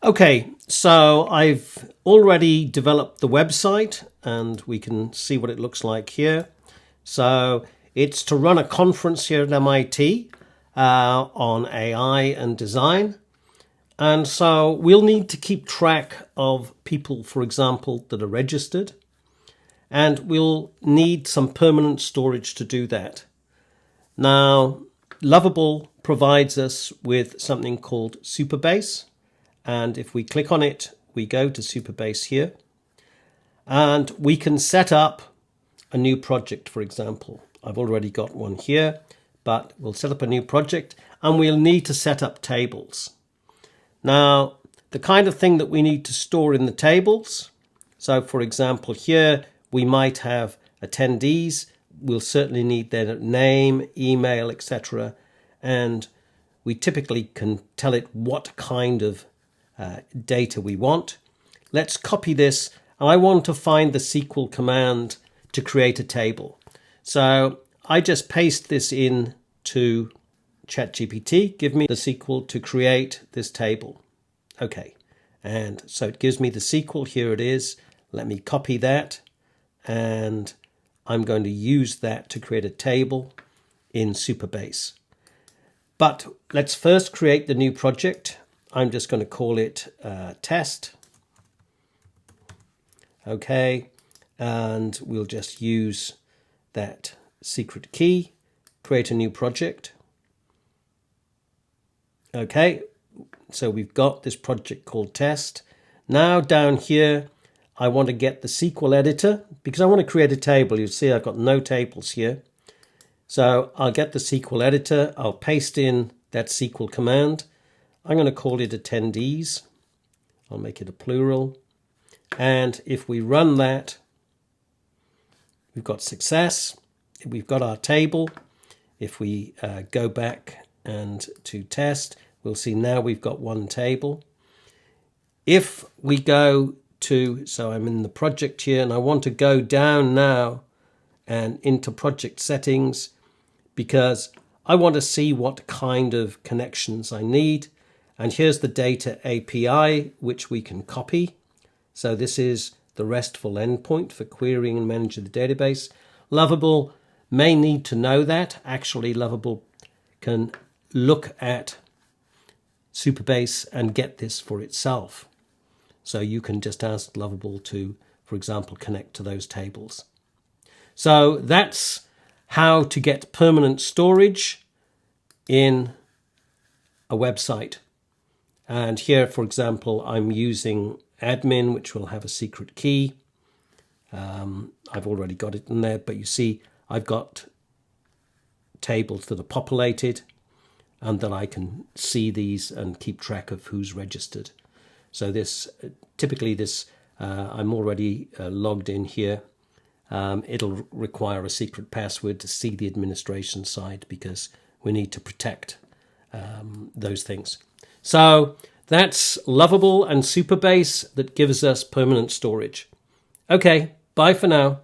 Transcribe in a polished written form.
Okay, so I've already developed the website and we can see what it looks like here. So it's to run a conference here at MIT on AI and design. And so we'll need to keep track of people, for example, that are registered. And we'll need some permanent storage to do that. Now, Lovable provides us with something called Supabase. And if we click on it, we go to Supabase here. And we can set up a new project, for example. I've already got one here, but we'll set up a new project and we'll need to set up tables. Now, the kind of thing that we need to store in the tables. So, for example, here we might have attendees. We'll certainly need their name, email, etc. And we typically can tell it what kind of data we want. Let's copy this. I want to find the SQL command to create a table. So I just paste this in to ChatGPT. Give me the SQL to create this table. Okay. And so it gives me the SQL. Here it is. Let me copy that. And I'm going to use that to create a table in Supabase. But let's first create the new project. I'm just going to call it test. Okay, and we'll just use that secret key, create a new project. Okay, so we've got this project called test. Now down here, I want to get the SQL editor because I want to create a table. You see I've got no tables here. So I'll get the SQL editor. I'll paste in that SQL command. I'm going to call it attendees. I'll make it a plural. And if we run that, we've got success. We've got our table. If we go back and to test, we'll see now we've got one table. If we go to, so I'm in the project here and I want to go down now and into project settings because I want to see what kind of connections I need. And here's the data API, which we can copy. So this is the RESTful endpoint for querying and managing the database. Lovable may need to know that. Actually, Lovable can look at Supabase and get this for itself. So you can just ask Lovable to, for example, connect to those tables. So that's how to get permanent storage in a website. And here, for example, I'm using admin, which will have a secret key. I've already got it in there, but you see I've got tables that are populated and that I can see these and keep track of who's registered. So this, typically this, I'm already logged in here. It'll require a secret password to see the administration side because we need to protect those things. So that's Lovable and Supabase that gives us permanent storage. Okay, bye for now.